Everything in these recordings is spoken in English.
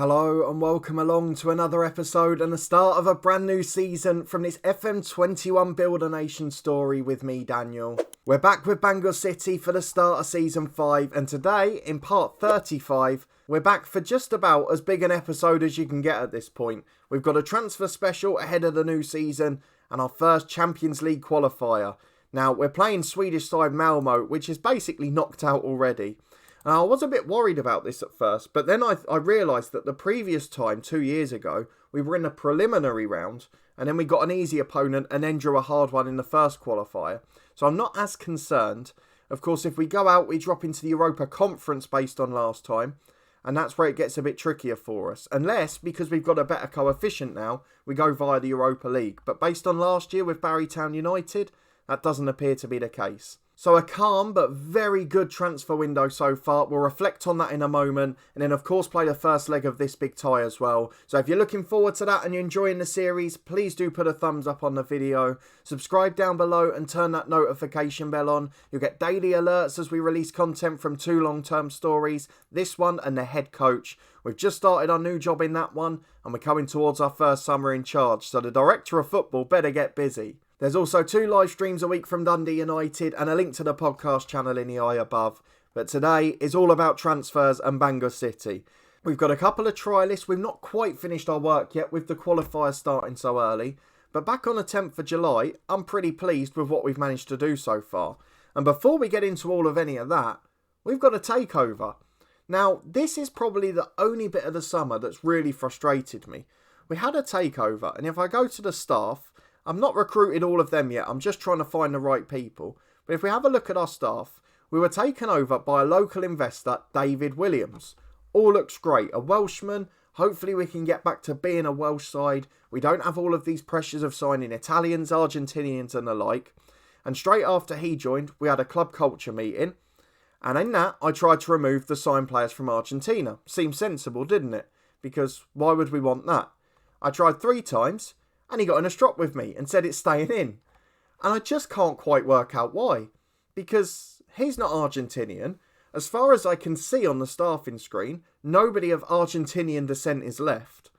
Hello and welcome along to another episode and the start of a brand new season from this FM21 Builder Nation story with me, Daniel. We're back with Bangor City for the start of Season 5, and today, in part 35, we're back for just about as big an episode as you can get at this point. We've got a transfer special ahead of the new season and our first Champions League qualifier. Now, we're playing Swedish side Malmo, which is basically knocked out already. And I was a bit worried about this at first, but then I realised that the previous time, 2 years ago, we were in a preliminary round, and then we got an easy opponent and then drew a hard one in the first qualifier. So I'm not as concerned. Of course, if we go out, we drop into the Europa Conference based on last time, and that's where it gets a bit trickier for us. Unless, because we've got a better coefficient now, we go via the Europa League. But based on last year with Barrytown United, that doesn't appear to be the case. So a calm but very good transfer window so far. We'll reflect on that in a moment. And then of course play the first leg of this big tie as well. So if you're looking forward to that and you're enjoying the series, please do put a thumbs up on the video. Subscribe down below and turn that notification bell on. You'll get daily alerts as we release content from 2 long-term stories. This one and the head coach. We've just started our new job in that one and we're coming towards our first summer in charge. So the director of football better get busy. There's also 2 live streams a week from Dundee United and a link to the podcast channel in the eye above. But today is all about transfers and Bangor City. We've got a couple of trialists. We've not quite finished our work yet with the qualifier starting so early. But back on the 10th of July, I'm pretty pleased with what we've managed to do so far. And before we get into all of any of that, we've got a takeover. Now, this is probably the only bit of the summer that's really frustrated me. We had a takeover, and if I go to the staff, I'm not recruited all of them yet, I'm just trying to find the right people. But if we have a look at our staff, we were taken over by a local investor, David Williams. All looks great, a Welshman, hopefully we can get back to being a Welsh side. We don't have all of these pressures of signing Italians, Argentinians and the like. And straight after he joined, we had a club culture meeting. And in that, I tried to remove the signed players from Argentina. Seemed sensible, didn't it? Because why would we want that? I tried 3 times. And he got in a strop with me and said it's staying in. And I just can't quite work out why. Because he's not Argentinian. As far as I can see on the staffing screen, nobody of Argentinian descent is left.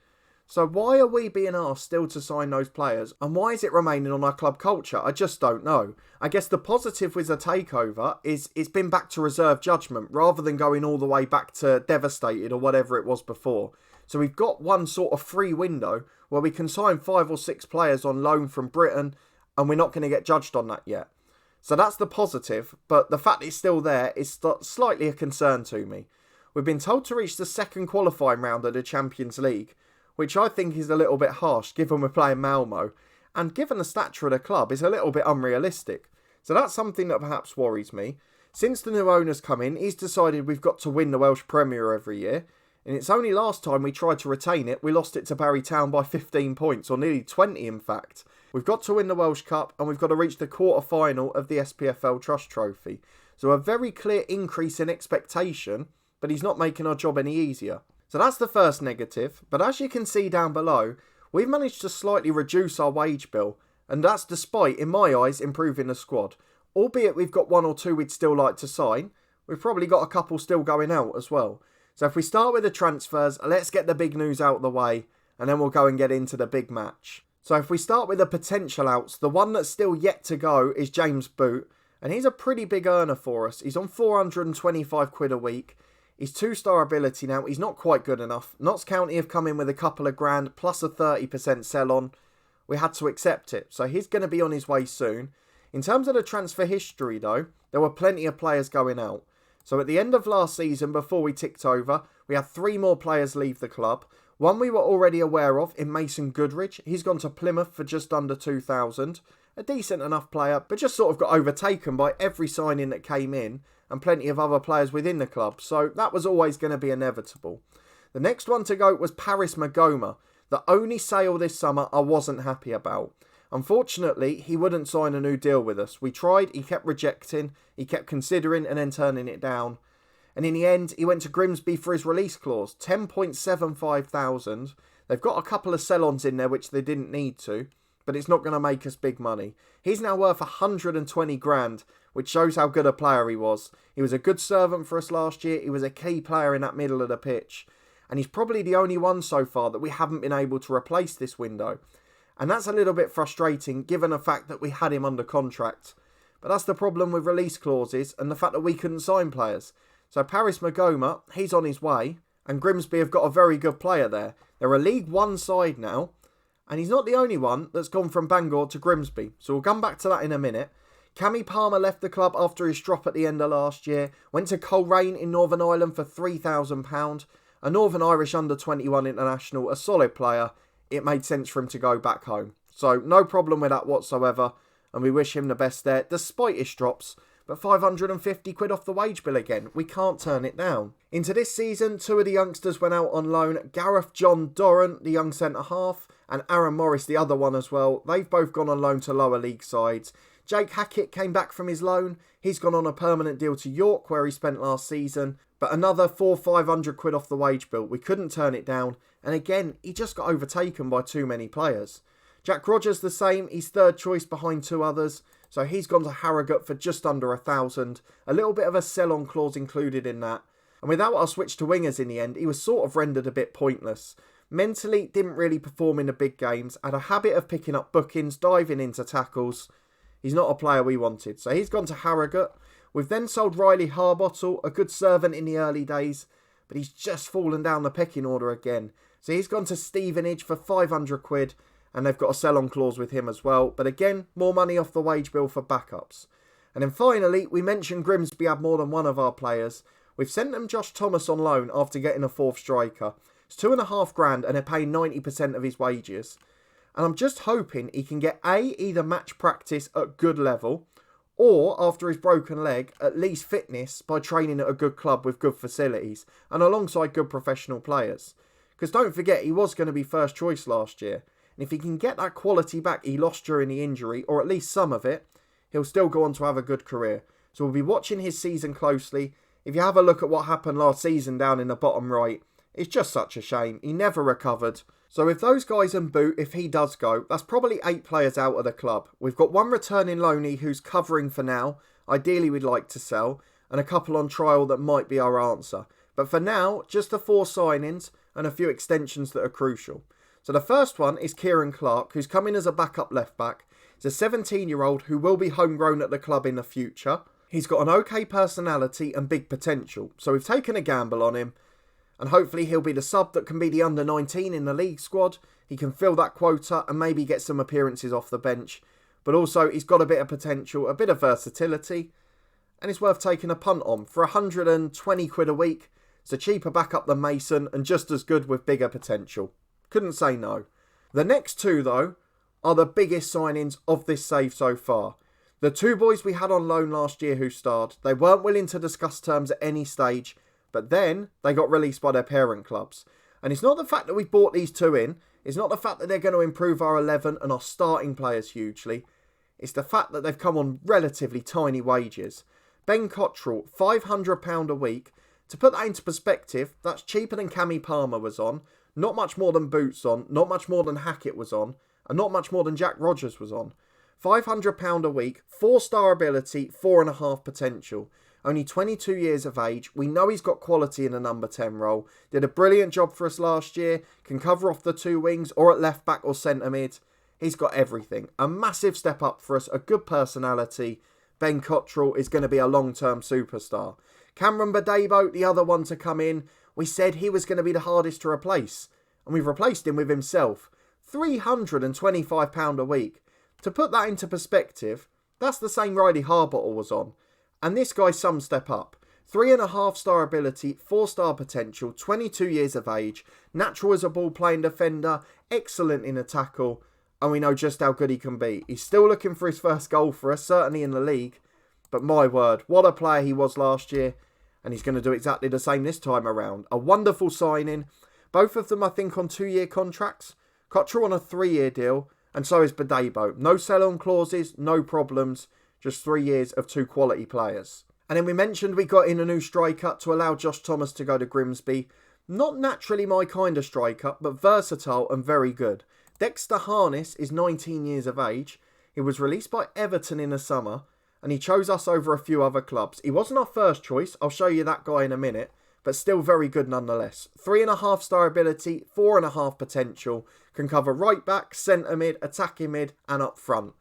So why are we being asked still to sign those players? And why is it remaining on our club culture? I just don't know. I guess the positive with the takeover is it's been back to reserve judgment rather than going all the way back to devastated or whatever it was before. So we've got one sort of free window where we can sign 5 or 6 players on loan from Britain and we're not going to get judged on that yet. So that's the positive, but the fact it's still there is slightly a concern to me. We've been told to reach the second qualifying round of the Champions League, which I think is a little bit harsh given we're playing Malmo, and given the stature of the club is a little bit unrealistic. So that's something that perhaps worries me. Since the new owner's come in, he's decided we've got to win the Welsh Premier every year. And it's only last time we tried to retain it, we lost it to Barrytown by 15 points, or nearly 20 in fact. We've got to win the Welsh Cup and we've got to reach the quarter-final of the SPFL Trust Trophy. So a very clear increase in expectation, but he's not making our job any easier. So that's the first negative, but as you can see down below, we've managed to slightly reduce our wage bill, and that's despite, in my eyes, improving the squad. Albeit we've got 1 or 2 we'd still like to sign, we've probably got a couple still going out as well. So if we start with the transfers, let's get the big news out of the way, and then we'll go and get into the big match. So if we start with the potential outs, the one that's still yet to go is James Boot, and he's a pretty big earner for us. He's on 425 quid a week. He's 2-star ability now, he's not quite good enough. Notts County have come in with a couple of grand, plus a 30% sell-on. We had to accept it, so he's going to be on his way soon. In terms of the transfer history though, there were plenty of players going out. So at the end of last season, before we ticked over, we had 3 more players leave the club. One we were already aware of in Mason Goodrich. He's gone to Plymouth for just under 2,000. A decent enough player, but just sort of got overtaken by every signing that came in and plenty of other players within the club. So that was always going to be inevitable. The next one to go was Paris Magoma. The only sale this summer I wasn't happy about. Unfortunately, he wouldn't sign a new deal with us. We tried, he kept rejecting, he kept considering and then turning it down. And in the end, he went to Grimsby for his release clause, 10.75 thousand. They've got a couple of sell-ons in there which they didn't need to, but it's not going to make us big money. He's now worth 120 grand, which shows how good a player he was. He was a good servant for us last year. He was a key player in that middle of the pitch. and he's probably the only one so far that we haven't been able to replace this window. And that's a little bit frustrating given the fact that we had him under contract. But that's the problem with release clauses and the fact that we couldn't sign players. So Paris Magoma, he's on his way, and Grimsby have got a very good player there. They're a League One side now, and he's not the only one that's gone from Bangor to Grimsby. So we'll come back to that in a minute. Cammy Palmer left the club after his drop at the end of last year, went to Coleraine in Northern Ireland for £3,000. A Northern Irish under-21 international, a solid player. It made sense for him to go back home. So no problem with that whatsoever, and we wish him the best there, despite his drops. But £550 off the wage bill again. We can't turn it down. Into this season, two of the youngsters went out on loan. Gareth John Dorrant, the young centre-half, and Aaron Morris, the other one as well. They've both gone on loan to lower league sides. Jake Hackett came back from his loan. He's gone on a permanent deal to York, where he spent last season. But another £500 off the wage bill. We couldn't turn it down. And again, he just got overtaken by too many players. Jack Rogers the same. He's third choice behind two others. So he's gone to Harrogate for just under £1,000. A little bit of a sell-on clause included in that. And without our switch to wingers in the end, he was sort of rendered a bit pointless. Mentally, didn't really perform in the big games. Had a habit of picking up bookings, diving into tackles. He's not a player we wanted. So he's gone to Harrogate. We've then sold Riley Harbottle, a good servant in the early days. But he's just fallen down the pecking order again. So he's gone to Stevenage for £500. And they've got a sell-on clause with him as well. But again, more money off the wage bill for backups. And then finally, we mentioned Grimsby had more than one of our players. We've sent them Josh Thomas on loan after getting a fourth striker. It's £2,500 and they're paying 90% of his wages. And I'm just hoping he can get either match practice at good level, or after his broken leg, at least fitness by training at a good club with good facilities and alongside good professional players. Because don't forget, he was going to be first choice last year. And if he can get that quality back he lost during the injury, or at least some of it, he'll still go on to have a good career. So we'll be watching his season closely. If you have a look at what happened last season down in the bottom right, it's just such a shame. He never recovered. So with those guys and Boot, if he does go, that's probably 8 players out of the club. We've got one returning loanee who's covering for now. Ideally we'd like to sell. And a couple on trial that might be our answer. But for now, just the 4 signings and a few extensions that are crucial. So the first one is Kieran Clark, who's come in as a backup left-back. He's a 17-year-old who will be homegrown at the club in the future. He's got an okay personality and big potential. So we've taken a gamble on him. And hopefully he'll be the sub that can be the under-19 in the league squad. He can fill that quota and maybe get some appearances off the bench. But also he's got a bit of potential, a bit of versatility. And it's worth taking a punt on. For £120 a week, it's a cheaper backup than Mason and just as good with bigger potential. Couldn't say no. The next two, though, are the biggest signings of this save so far. The 2 boys we had on loan last year who starred, they weren't willing to discuss terms at any stage, but then they got released by their parent clubs. And it's not the fact that we brought these 2 in, it's not the fact that they're going to improve our 11 and our starting players hugely, it's the fact that they've come on relatively tiny wages. Ben Cottrell, £500 a week. To put that into perspective, that's cheaper than Cammy Palmer was on, not much more than Boots on, not much more than Hackett was on, and not much more than Jack Rogers was on. £500 a week, 4-star ability, 4.5 potential. Only 22 years of age. We know he's got quality in the number 10 role. Did a brilliant job for us last year. Can cover off the 2 wings or at left back or centre mid. He's got everything. A massive step up for us. A good personality. Ben Cottrell is going to be a long-term superstar. Cameron Badebo, the other one to come in. We said he was going to be the hardest to replace. And we've replaced him with himself. £325 a week. To put that into perspective, that's the same Riley Harbottle was on. And this guy's some step up. 3.5-star ability, 4-star potential, 22 years of age, natural as a ball-playing defender, excellent in a tackle, and we know just how good he can be. He's still looking for his first goal for us, certainly in the league. But my word, what a player he was last year. And he's going to do exactly the same this time around. A wonderful signing. Both of them, I think, on 2-year contracts. Cottrell on a 3-year deal. And so is Badebo. No sell-on clauses, no problems. Just 3 years of 2 quality players. And then we mentioned we got in a new striker to allow Josh Thomas to go to Grimsby. Not naturally my kind of striker, but versatile and very good. Dexter Harness is 19 years of age. He was released by Everton in the summer. And he chose us over a few other clubs. He wasn't our first choice. I'll show you that guy in a minute. but still very good nonetheless. 3.5 star ability, 4.5 potential, can cover right back, centre mid, attacking mid and up front.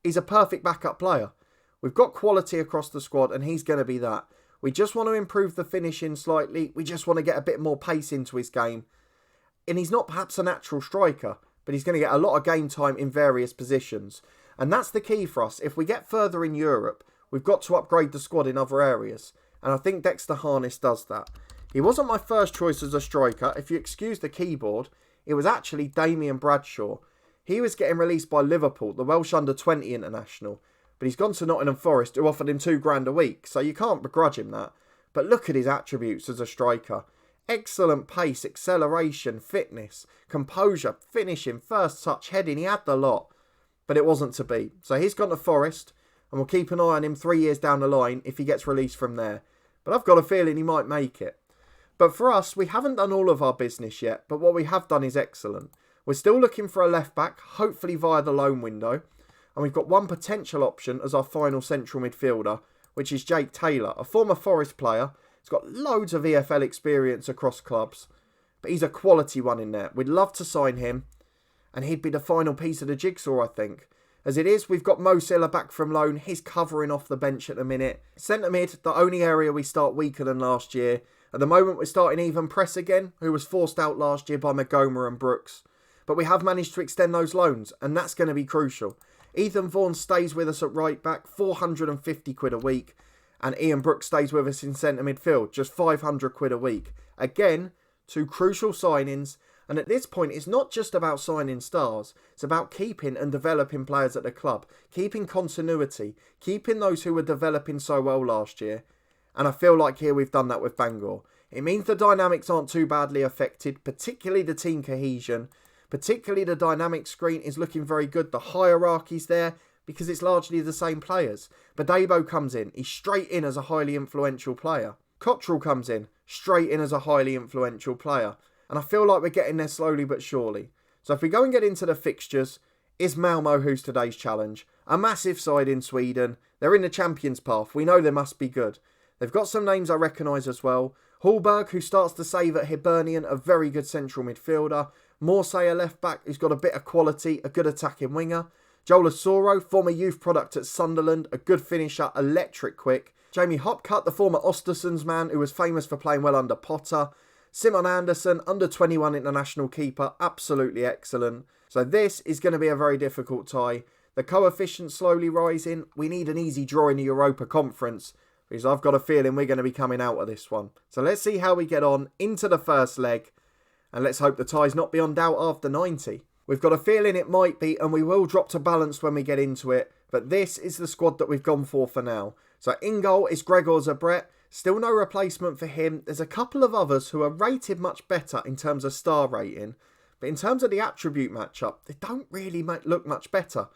He's a perfect backup player. We've got quality across the squad and he's going to be that. We just want to improve the finishing slightly. We just want to get a bit more pace into his game. And he's not perhaps a natural striker, but he's going to get a lot of game time in various positions. And that's the key for us. If we get further in Europe, we've got to upgrade the squad in other areas. And I think Dexter Harness does that. He wasn't my first choice as a striker. If you excuse the keyboard, it was actually Damien Bradshaw. He was getting released by Liverpool, the Welsh under-20 international. But he's gone to Nottingham Forest, who offered him £2,000 a week, so you can't begrudge him that. But look at his attributes as a striker. Excellent pace, acceleration, fitness, composure, finishing, first touch, heading. He had the lot. But it wasn't to be. So he's gone to Forest, and we'll keep an eye on him 3 years down the line if he gets released from there. But I've got a feeling he might make it. But for us, we haven't done all of our business yet, but what we have done is excellent. We're still looking for a left back, hopefully via the loan window. And we've got one potential option as our final central midfielder, which is Jake Taylor, a former Forest player. He's got loads of EFL experience across clubs, but he's a quality one in there. We'd love to sign him, and he'd be the final piece of the jigsaw, I think. As it is, we've got Mo Silla back from loan. He's covering off the bench at the minute. Centre mid, the only area we start weaker than last year. At the moment, we're starting even press again, who was forced out last year by Magoma and Brooks. But we have managed to extend those loans, and that's going to be crucial. Ethan Vaughan stays with us at right back, £450 a week. And Ian Brooks stays with us in centre midfield, just £500 a week. Again, two crucial signings. And at this point, it's not just about signing stars. It's about keeping and developing players at the club. Keeping continuity. Keeping those who were developing so well last year. And I feel like here we've done that with Bangor. It means the dynamics aren't too badly affected, particularly the team cohesion. Particularly the dynamic screen is looking very good. The hierarchy's there because it's largely the same players. Badebo comes in. He's straight in as a highly influential player. Cottrell comes in. Straight in as a highly influential player. And I feel like we're getting there slowly but surely. So if we go and get into the fixtures, is Malmo who's today's challenge? A massive side in Sweden. They're in the Champions path. We know they must be good. They've got some names I recognise as well. Hallberg, who starts to save at Hibernian, a very good central midfielder. Morsay, a left back who's got a bit of quality, a good attacking winger. Joel Asoro, former youth product at Sunderland, a good finisher, electric quick. Jamie Hopcutt, the former Östersunds man who was famous for playing well under Potter. Simon Anderson, under 21 international keeper, absolutely excellent. So this is going to be a very difficult tie. The coefficient slowly rising. We need an easy draw in the Europa Conference, because I've got a feeling we're going to be coming out of this one. So let's see how we get on into the first leg. And let's hope the tie's not beyond doubt after 90. We've got a feeling it might be, and we will drop to balance when we get into it. But this is the squad that we've gone for now. So in goal is Gregor Zabret. Still no replacement for him. There's a couple of others who are rated much better in terms of star rating. But in terms of the attribute matchup, they don't really look much better.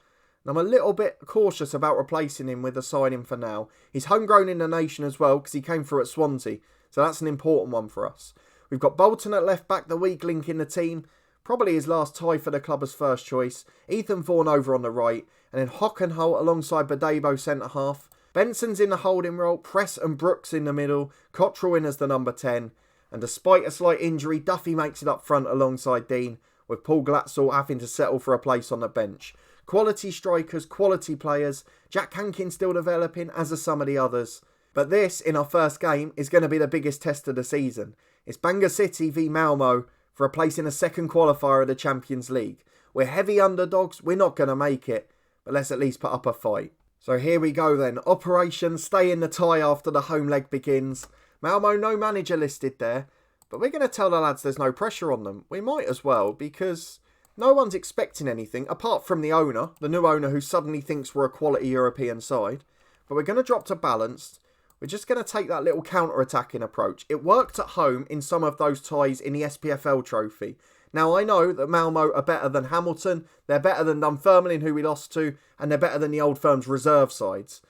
And I'm a little bit cautious about replacing him with a signing for now. He's homegrown in the nation as well because he came through at Swansea. So that's an important one for us. We've got Bolton at left back, the weak link in the team. Probably his last tie for the club as first choice. Ethan Vaughan over on the right. And then Hockenhull alongside Badebo centre half. Benson's in the holding role. Press and Brooks in the middle. Cottrell in as the number 10. And despite a slight injury, Duffy makes it up front alongside Dean. With Paul Glatzel having to settle for a place on the bench. Quality strikers, quality players. Jack Hankins still developing, as are some of the others. But this, in our first game, is going to be the biggest test of the season. It's Bangor City v Malmo for a place in a second qualifier of the Champions League. We're heavy underdogs, we're not going to make it, but let's at least put up a fight. So here we go then. Operation Stay in the Tie after the home leg begins. Malmo, no manager listed there, but we're going to tell the lads there's no pressure on them. We might as well, because no one's expecting anything, apart from the owner, the new owner who suddenly thinks we're a quality European side. But we're going to drop to balanced. We're just going to take that little counter-attacking approach. It worked at home in some of those ties in the SPFL trophy. Now, I know that Malmo are better than Hamilton, they're better than Dunfermline, who we lost to, and they're better than the Old Firm's reserve sides.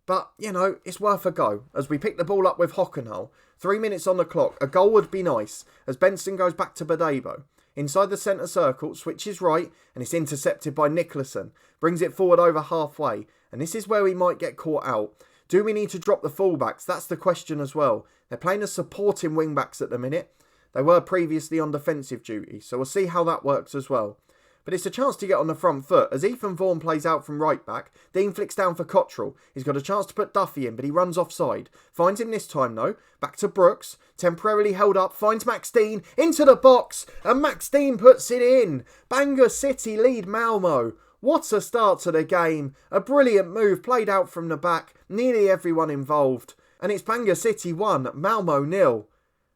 But, you know, it's worth a go. As we pick the ball up with Hockenhull, 3 minutes on the clock, a goal would be nice, as Benson goes back to Badebo. Inside the centre circle, switches right, and it's intercepted by Nicholson. Brings it forward over halfway, and this is where we might get caught out. Do we need to drop the fullbacks? That's the question as well. They're playing as supporting wing-backs at the minute. They were previously on defensive duty, so we'll see how that works as well. But it's a chance to get on the front foot. As Ethan Vaughan plays out from right back, Dean flicks down for Cottrell. He's got a chance to put Duffy in, but he runs offside. Finds him this time though. Back to Brooks. Temporarily held up. Finds Max Dean into the box. And Max Dean puts it in. Bangor City lead Malmo. What a start to the game. A brilliant move played out from the back. Nearly everyone involved. And it's Bangor City 1, Malmo 0.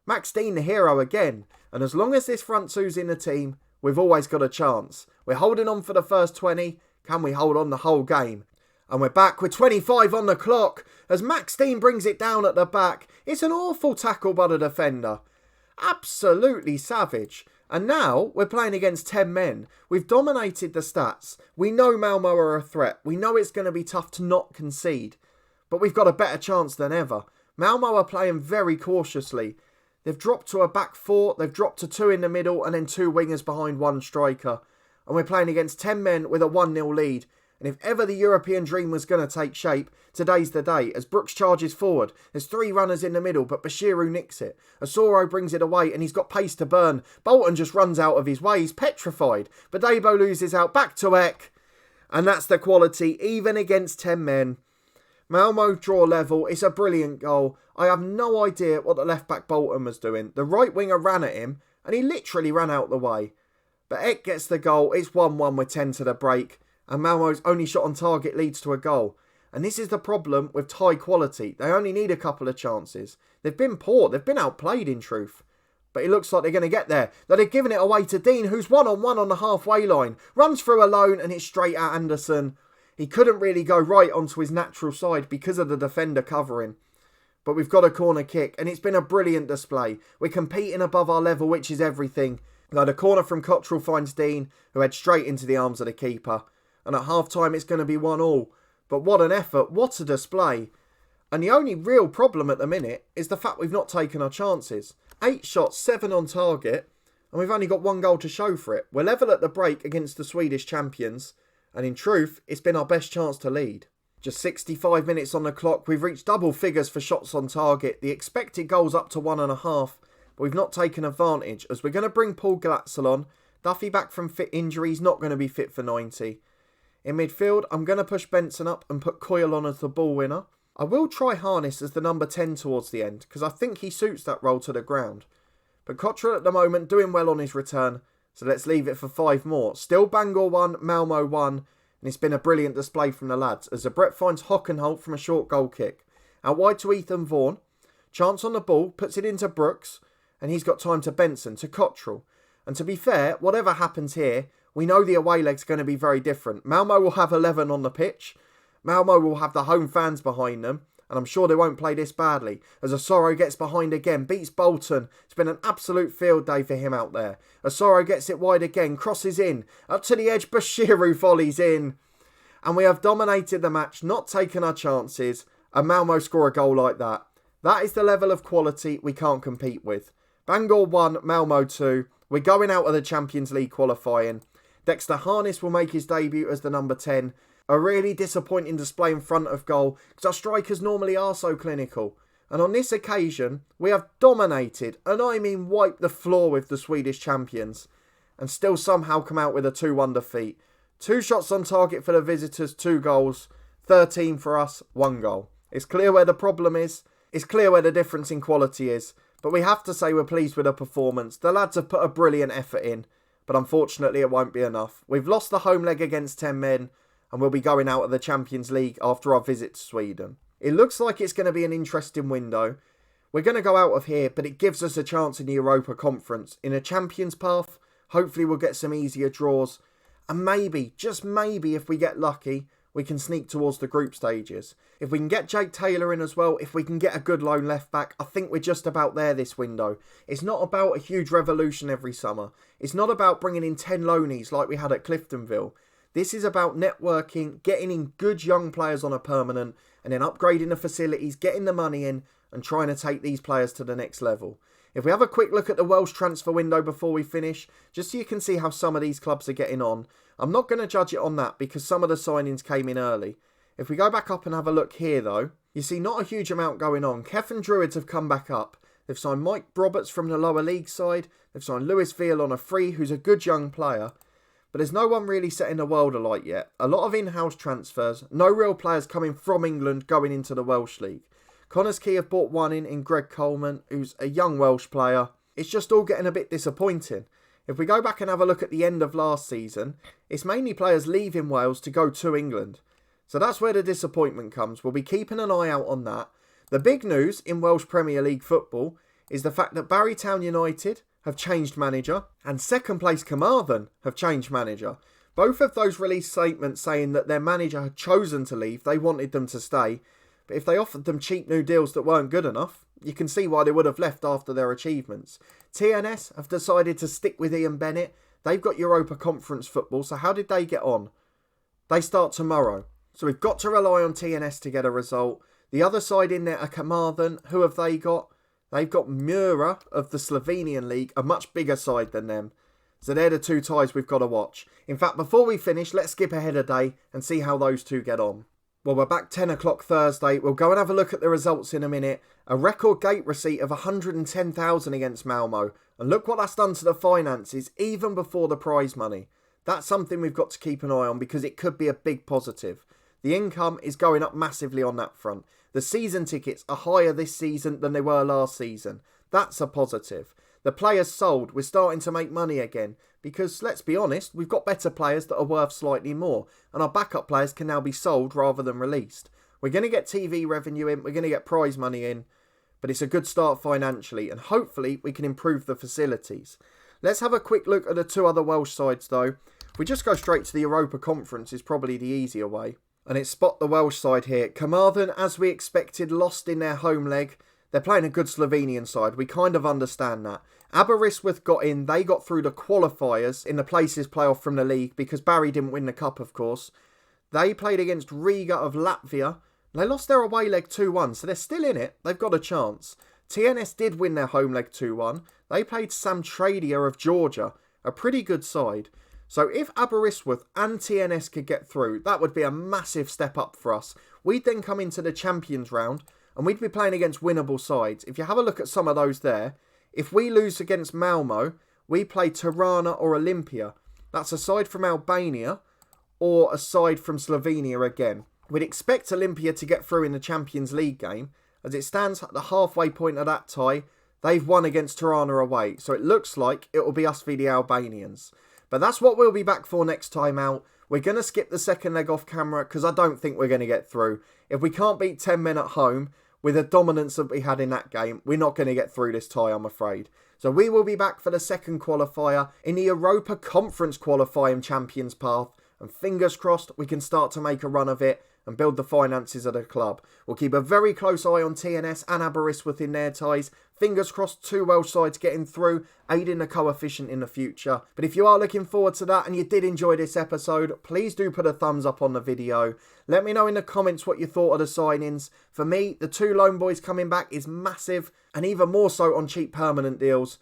Max Dean the hero again. And as long as this front two's in the team, we've always got a chance. We're holding on for the first 20. Can we hold on the whole game? And we're back with 25 on the clock as Max Dean brings it down at the back. It's an awful tackle by the defender. Absolutely savage. And now we're playing against 10 men. We've dominated the stats. We know Malmo are a threat. We know it's going to be tough to not concede. But we've got a better chance than ever. Malmo are playing very cautiously. They've dropped to a back four, they've dropped to two in the middle and then two wingers behind one striker. And we're playing against 10 men with a 1-0 lead. And if ever the European dream was going to take shape, today's the day. As Brooks charges forward, there's three runners in the middle, but Bashiru nicks it. Asoro brings it away and he's got pace to burn. Bolton just runs out of his way, he's petrified. But Debo loses out, back to Eck. And that's the quality, even against 10 men. Malmo draw level. It's a brilliant goal. I have no idea what the left-back Bolton was doing. The right winger ran at him and he literally ran out the way. But Eck gets the goal. It's 1-1 with 10 to the break. And Malmo's only shot on target leads to a goal. And this is the problem with high quality. They only need a couple of chances. They've been poor. They've been outplayed in truth. But it looks like they're going to get there. They're giving it away to Dean, who's one-on-one on the halfway line. Runs through alone and it's straight at Anderson. He couldn't really go right onto his natural side because of the defender covering. But we've got a corner kick and it's been a brilliant display. We're competing above our level, which is everything. Now the corner from Cottrell finds Dean, who heads straight into the arms of the keeper. And at half-time it's going to be 1-1. But what an effort, what a display. And the only real problem at the minute is the fact we've not taken our chances. 8 shots, 7 on target, and we've only got 1 goal to show for it. We're level at the break against the Swedish champions. And in truth, it's been our best chance to lead. Just 65 minutes on the clock, we've reached double figures for shots on target. The expected goal's up to 1.5, but we've not taken advantage as we're going to bring Paul Glatzel on. Duffy back from fit injury, he's not going to be fit for 90. In midfield, I'm going to push Benson up and put Coyle on as the ball winner. I will try Harness as the number 10 towards the end because I think he suits that role to the ground. But Cottrell at the moment doing well on his return. So let's leave it for 5 more. Still Bangor 1, Malmo 1. And it's been a brilliant display from the lads. As the Brett finds Hockenholt from a short goal kick. Out wide to Ethan Vaughan. Chance on the ball. Puts it into Brooks. And he's got time to Benson, to Cottrell. And to be fair, whatever happens here, we know the away leg's going to be very different. Malmo will have 11 on the pitch. Malmo will have the home fans behind them. And I'm sure they won't play this badly. As Asoro gets behind again, beats Bolton. It's been an absolute field day for him out there. Asoro gets it wide again, crosses in. Up to the edge, Bashiru volleys in. And we have dominated the match, not taken our chances. And Malmo score a goal like that. That is the level of quality we can't compete with. Bangor 1, Malmo 2. We're going out of the Champions League qualifying. Dexter Harness will make his debut as the number 10. A really disappointing display in front of goal because our strikers normally are so clinical. And on this occasion, we have dominated, and I mean wiped the floor with the Swedish champions. And still somehow come out with a 2-1 defeat. 2 shots on target for the visitors, 2 goals. 13 for us, 1 goal. It's clear where the problem is. It's clear where the difference in quality is. But we have to say we're pleased with the performance. The lads have put a brilliant effort in. But unfortunately it won't be enough. We've lost the home leg against 10 men. And we'll be going out of the Champions League after our visit to Sweden. It looks like it's going to be an interesting window. We're going to go out of here, but it gives us a chance in the Europa Conference. In a Champions path, hopefully we'll get some easier draws. And maybe, just maybe, if we get lucky, we can sneak towards the group stages. If we can get Jake Taylor in as well, if we can get a good lone left back, I think we're just about there this window. It's not about a huge revolution every summer. It's not about bringing in 10 loanies like we had at Cliftonville. This is about networking, getting in good young players on a permanent, and then upgrading the facilities, getting the money in, and trying to take these players to the next level. If we have a quick look at the Welsh transfer window before we finish, just so you can see how some of these clubs are getting on, I'm not going to judge it on that because some of the signings came in early. If we go back up and have a look here though, you see not a huge amount going on. Kef and Druids have come back up. They've signed Mike Roberts from the lower league side. They've signed Lewis Veal on a free, who's a good young player. But there's no one really setting the world alight yet. A lot of in-house transfers. No real players coming from England going into the Welsh League. Connors Key have brought one in Greg Coleman, who's a young Welsh player. It's just all getting a bit disappointing. If we go back and have a look at the end of last season, it's mainly players leaving Wales to go to England. So that's where the disappointment comes. We'll be keeping an eye out on that. The big news in Welsh Premier League football is the fact that Barrytown United have changed manager and second place Carmarthen have changed manager. Both of those released statements saying that their manager had chosen to leave, they wanted them to stay. But if they offered them cheap new deals that weren't good enough, you can see why they would have left after their achievements. TNS have decided to stick with Ian Bennett. They've got Europa Conference football, so how did they get on? They start tomorrow. So we've got to rely on TNS to get a result. The other side in there are Carmarthen. Who have they got? They've got Mura of the Slovenian League, a much bigger side than them. So they're the two ties we've got to watch. In fact, before we finish, let's skip ahead a day and see how those two get on. Well, we're back 10 o'clock Thursday. We'll go and have a look at the results in a minute. A record gate receipt of 110,000 against Malmo. And look what that's done to the finances, even before the prize money. That's something we've got to keep an eye on because it could be a big positive. The income is going up massively on that front. The season tickets are higher this season than they were last season. That's a positive. The players sold. We're starting to make money again. Because, let's be honest, we've got better players that are worth slightly more. And our backup players can now be sold rather than released. We're going to get TV revenue in. We're going to get prize money in. But it's a good start financially. And hopefully we can improve the facilities. Let's have a quick look at the two other Welsh sides though. If we just go straight to the Europa Conference is probably the easier way. And it's spot the Welsh side here. Carmarthen, as we expected, lost in their home leg. They're playing a good Slovenian side. We kind of understand that. Aberystwyth got in. They got through the qualifiers in the places playoff from the league because Barry didn't win the cup, of course. They played against Riga of Latvia. They lost their away leg 2-1, so they're still in it. They've got a chance. TNS did win their home leg 2-1. They played Samtradia of Georgia, a pretty good side. So if Aberystwyth and TNS could get through, that would be a massive step up for us. We'd then come into the Champions round and we'd be playing against winnable sides. If you have a look at some of those there, if we lose against Malmo, we play Tirana or Olympia. That's a side from Albania or a side from Slovenia again. We'd expect Olympia to get through in the Champions League game. As it stands at the halfway point of that tie, they've won against Tirana away. So it looks like it will be us v the Albanians. But that's what we'll be back for next time out. We're going to skip the second leg off camera because I don't think we're going to get through. If we can't beat 10 men at home with the dominance that we had in that game, we're not going to get through this tie, I'm afraid. So we will be back for the second qualifier in the Europa Conference qualifying champions path. And fingers crossed we can start to make a run of it and build the finances of the club. We'll keep a very close eye on TNS and Aberystwyth in their ties. Fingers crossed two Welsh sides getting through, aiding the coefficient in the future. But if you are looking forward to that and you did enjoy this episode, please do put a thumbs up on the video. Let me know in the comments what you thought of the signings. For me, the two loan boys coming back is massive, and even more so on cheap permanent deals.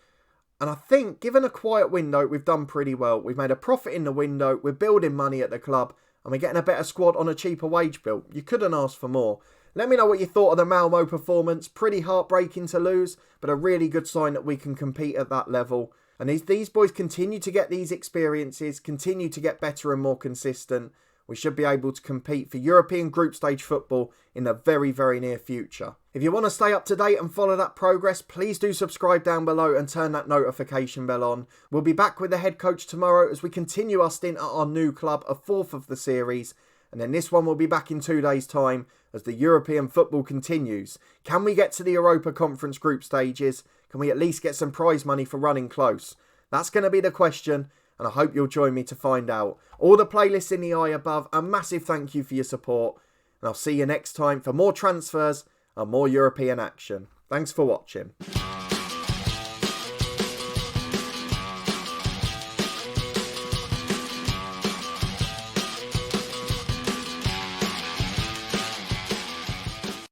And I think, given a quiet window, we've done pretty well. We've made a profit in the window, we're building money at the club, and we're getting a better squad on a cheaper wage bill. You couldn't ask for more. Let me know what you thought of the Malmo performance. Pretty heartbreaking to lose, but a really good sign that we can compete at that level. And as these boys continue to get these experiences, continue to get better and more consistent, we should be able to compete for European group stage football in the very, very near future. If you want to stay up to date and follow that progress, please do subscribe down below and turn that notification bell on. We'll be back with the head coach tomorrow as we continue our stint at our new club, a fourth of the series. And then this one will be back in 2 days' time as the European football continues. Can we get to the Europa Conference group stages? Can we at least get some prize money for running close? That's going to be the question, and I hope you'll join me to find out. All the playlists in the eye above, a massive thank you for your support. And I'll see you next time for more transfers and more European action. Thanks for watching.